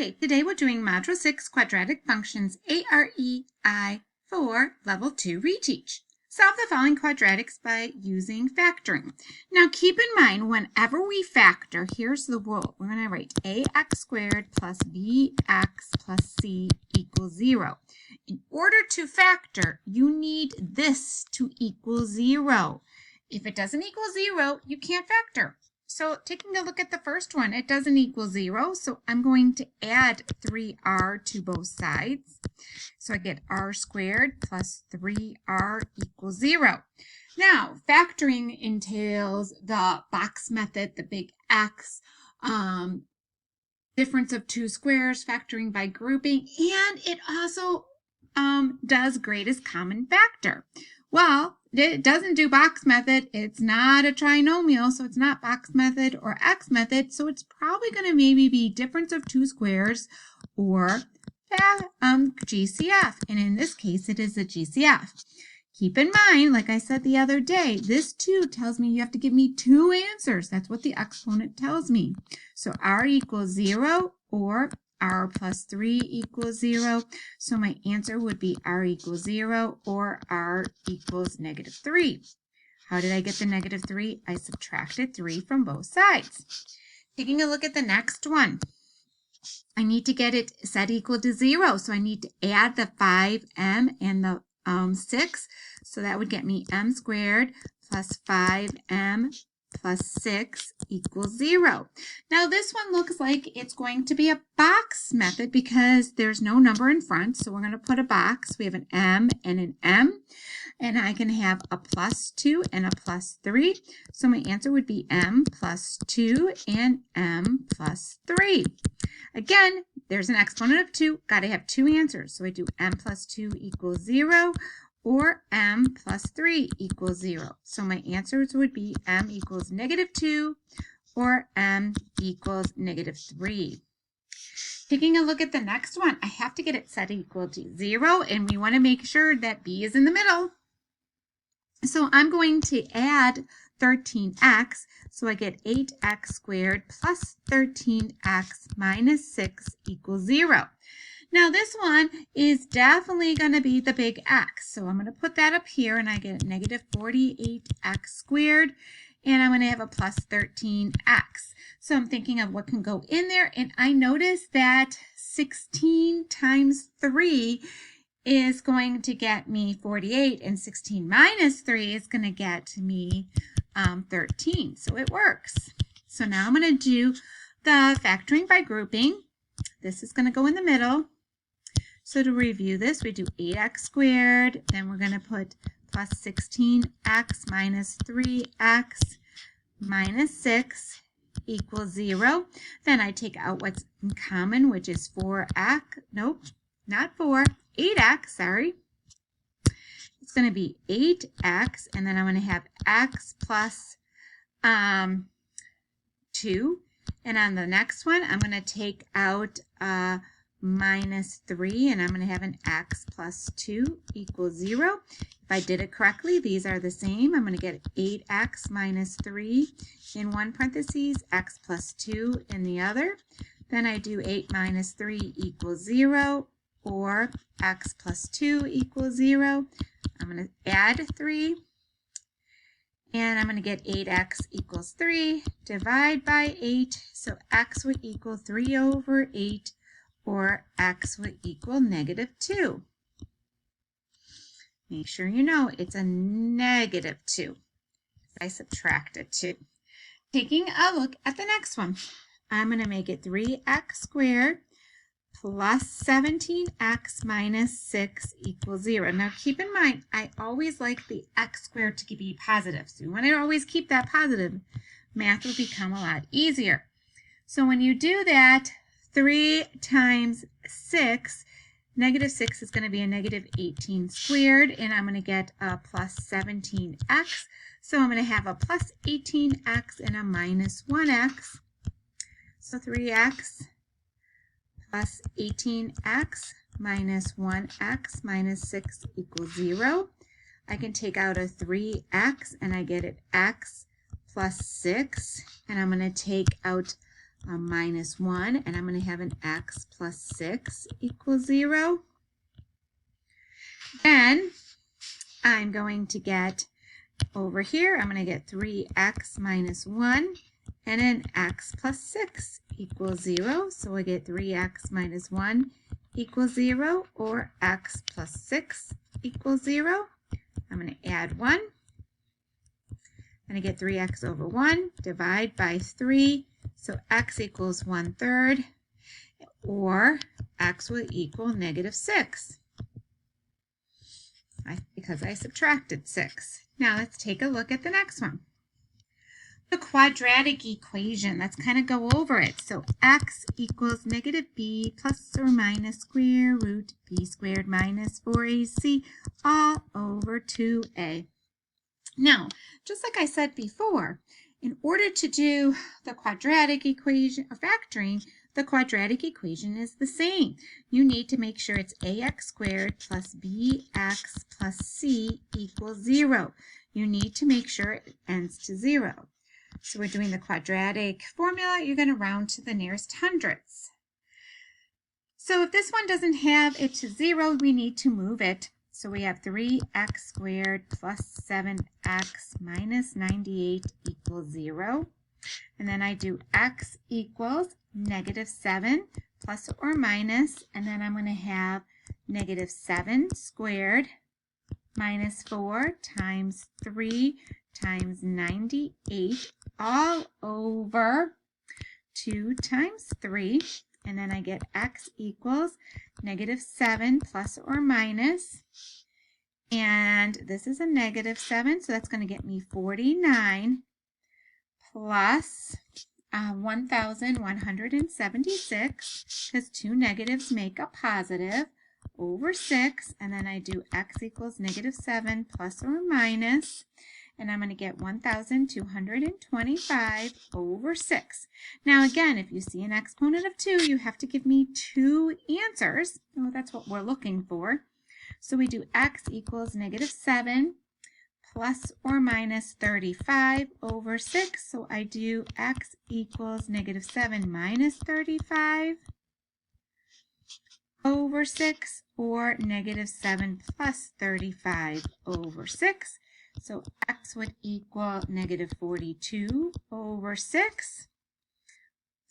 Okay, today we're doing Module 6 Quadratic Functions A.REI.4 Level 2 Reteach. Solve the following quadratics by using factoring. Now keep in mind, whenever we factor, here's the rule. We're going to write ax squared plus bx plus c equals 0. In order to factor, you need this to equal 0. If it doesn't equal 0, you can't factor. So taking a look at the first one, it doesn't equal 0, so I'm going to add 3r to both sides. So I get r squared plus 3r equals 0. Now, factoring entails the box method, the big X, difference of two squares, factoring by grouping, and it also does greatest common factor. Well, it doesn't do box method. It's not a trinomial, so it's not box method or X method. So it's probably going to maybe be difference of two squares or GCF. And in this case, it is a GCF. Keep in mind, like I said the other day, this 2 tells me you have to give me 2 answers. That's what the exponent tells me. So r equals 0 or r plus 3 equals 0. So my answer would be r equals 0 or r equals negative 3. How did I get the negative 3? I subtracted 3 from both sides. Taking a look at the next one, I need to get it set equal to 0. So I need to add the 5m and the 6. So that would get me m squared plus 5m plus 6 equals 0. Now this one looks like it's going to be a box method because there's no number in front. So we're going to put a box. We have an m and an m. And I can have a plus 2 and a plus 3. So my answer would be m plus 2 and m plus 3. Again, there's an exponent of 2. Got to have 2 answers. So I do m plus 2 equals 0. Or m plus 3 equals 0. So my answers would be m equals negative 2 or m equals negative 3. Taking a look at the next one, I have to get it set equal to 0, and we want to make sure that b is in the middle. So I'm going to add 13x, so I get 8x squared plus 13x minus 6 equals 0. Now this one is definitely going to be the big X. So I'm going to put that up here and I get negative 48x squared and I'm going to have a plus 13x. So I'm thinking of what can go in there and I notice that 16 times 3 is going to get me 48 and 16 minus 3 is going to get me 13. So it works. So now I'm going to do the factoring by grouping. This is going to go in the middle. So to review this, we do 8x squared, then we're going to put plus 16x minus 3x minus 6 equals 0. Then I take out what's in common, which is 4x, nope, not 4, 8x, sorry. It's going to be 8x, and then I'm going to have x plus 2. And on the next one, I'm going to take out minus 3, and I'm going to have an x plus 2 equals 0. If I did it correctly, these are the same. I'm going to get 8x minus 3 in one parentheses, x plus 2 in the other. Then I do 8 minus 3 equals 0, or x plus 2 equals 0. I'm going to add 3, and I'm going to get 8x equals 3, divide by 8, so x would equal 3 over 8, or x would equal negative 2. Make sure you know it's a negative 2. I subtracted 2. Taking a look at the next one, I'm going to make it 3x squared plus 17x minus 6 equals 0. Now keep in mind, I always like the x squared to be positive. So you want to always keep that positive. Math will become a lot easier. So when you do that, 3 times 6, negative 6 is going to be a negative 18 squared, and I'm going to get a plus 17x. So I'm going to have a plus 18x and a minus 1x. So 3x plus 18x minus 1x minus 6 equals 0. I can take out a 3x, and I get it x plus 6. And I'm going to take out minus 1, and I'm going to have an x plus 6 equals 0. Then I'm going to get over here, I'm going to get 3x minus 1, and then x plus 6 equals 0. So I get 3x minus 1 equals 0, or x plus 6 equals 0. I'm going to add 1. I'm going to get 3x over 1, divide by 3, so x equals 1/3, or x will equal negative 6, because I subtracted 6. Now let's take a look at the next one. The quadratic equation, let's kind of go over it. So x equals negative b plus or minus square root b squared minus 4ac all over 2a. Now, just like I said before, in order to do the quadratic equation, or factoring, the quadratic equation is the same. You need to make sure it's ax squared plus bx plus c equals 0. You need to make sure it ends to 0. So we're doing the quadratic formula. You're going to round to the nearest hundredths. So if this one doesn't have it to 0, we need to move it. So we have 3x squared plus 7x minus 98 equals 0. And then I do x equals negative 7 plus or minus, and then I'm going to have negative 7 squared minus 4 times 3 times 98 all over 2 times 3. And then I get x equals negative 7 plus or minus, and this is a negative 7, so that's going to get me 49 plus 1,176, because two negatives make a positive, over 6, and then I do x equals negative 7 plus or minus, and I'm going to get 1,225 over 6. Now again, if you see an exponent of 2, you have to give me 2 answers. Oh, that's what we're looking for. So we do x equals negative 7 plus or minus 35 over 6. So I do x equals negative 7 minus 35 over 6, or negative 7 plus 35 over 6. So x would equal negative 42 over 6,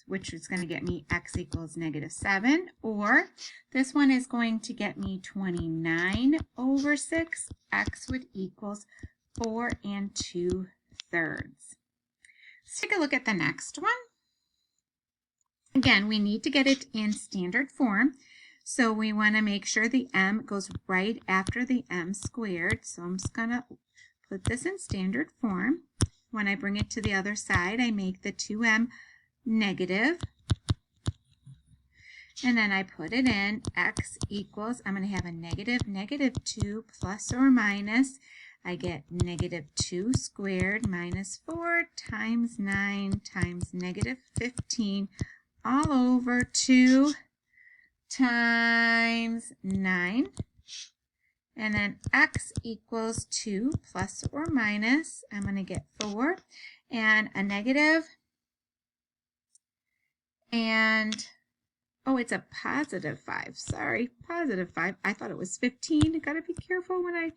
which is going to get me x equals negative 7, or this one is going to get me 29 over 6. X would equals 4 2/3. Let's take a look at the next one. Again, we need to get it in standard form. So we want to make sure the m goes right after the m squared. So I'm just going to put this in standard form. When I bring it to the other side, I make the 2m negative. And then I put it in. X equals, I'm going to have a negative 2 plus or minus. I get negative 2 squared minus 4 times 9 times negative 15 all over 2 times 9. And then x equals 2 plus or minus, I'm going to get 4, and a negative, and, oh, it's a positive 5. Sorry, positive 5. I thought it was 15. Got to be careful when I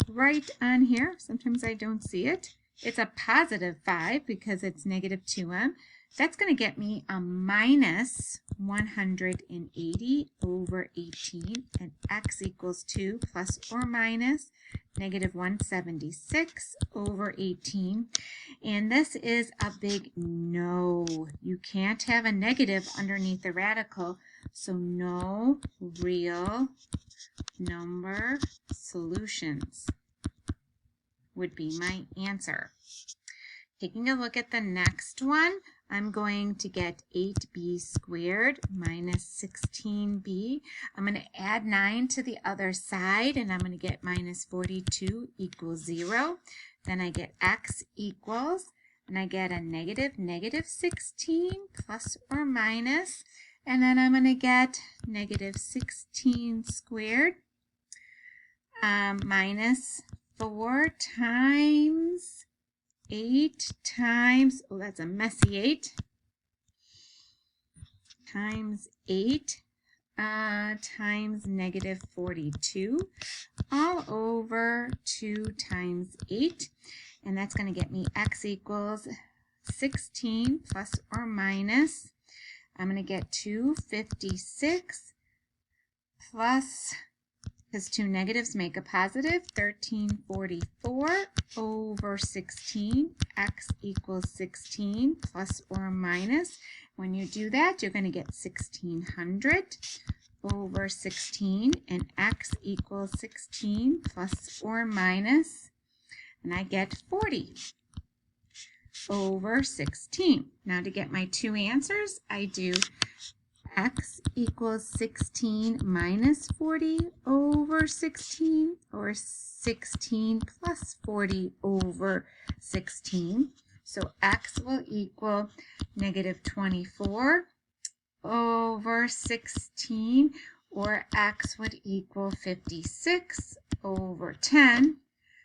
write on here. Sometimes I don't see it. It's a positive 5 because it's negative 2m. That's going to get me a minus 180 over 18, and x equals 2 plus or minus negative 176 over 18. And this is a big no. You can't have a negative underneath the radical, so no real number solutions would be my answer. Taking a look at the next one, I'm going to get 8b squared minus 16b. I'm going to add 9 to the other side, and I'm going to get minus 42 equals 0. Then I get x equals, and I get a negative 16 plus or minus, and then I'm going to get negative 16 squared minus 4 times 8 times, oh, that's a messy 8, times 8 times negative 42 all over 2 times 8. And that's going to get me x equals 16 plus or minus. I'm going to get 256 plus, because two negatives make a positive, 1344 over 16. X equals 16 plus or minus. When you do that, you're going to get 1600 over 16, and x equals 16 plus or minus, and I get 40 over 16. Now to get my two answers, I do x equals 16 minus 40 over 16, or 16 plus 40 over 16. So x will equal negative 24 over 16, or x would equal 56 over 10.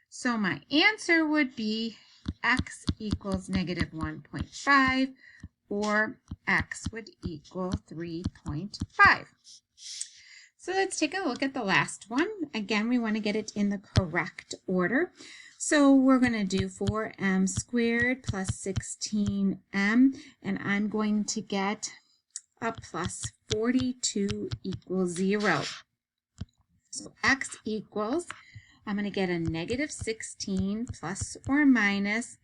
So my answer would be x equals negative 1.5, or x would equal 3.5. So let's take a look at the last one. Again, we want to get it in the correct order. So we're going to do 4m squared plus 16m, and I'm going to get a plus 42 equals 0. So x equals, I'm going to get a negative 16 plus or minus,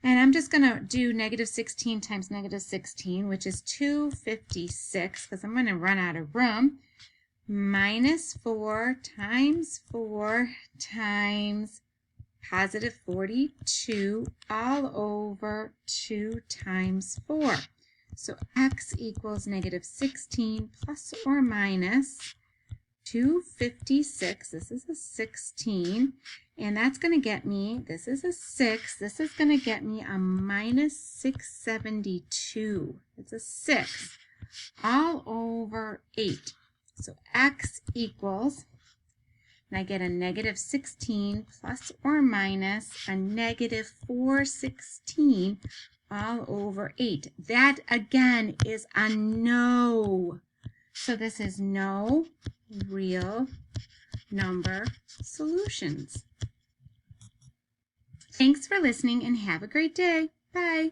and I'm just going to do negative 16 times negative 16, which is 256, because I'm going to run out of room, minus 4 times positive 42 all over 2 times 4. So x equals negative 16 plus or minus 256. This is a 16, and that's going to get me, this is a 6, this is going to get me a minus 672. It's a 6 all over 8. So x equals, and I get a negative 16 plus or minus a negative 416 all over 8. That again is a no. So this is no real number solutions. Thanks for listening and have a great day. Bye.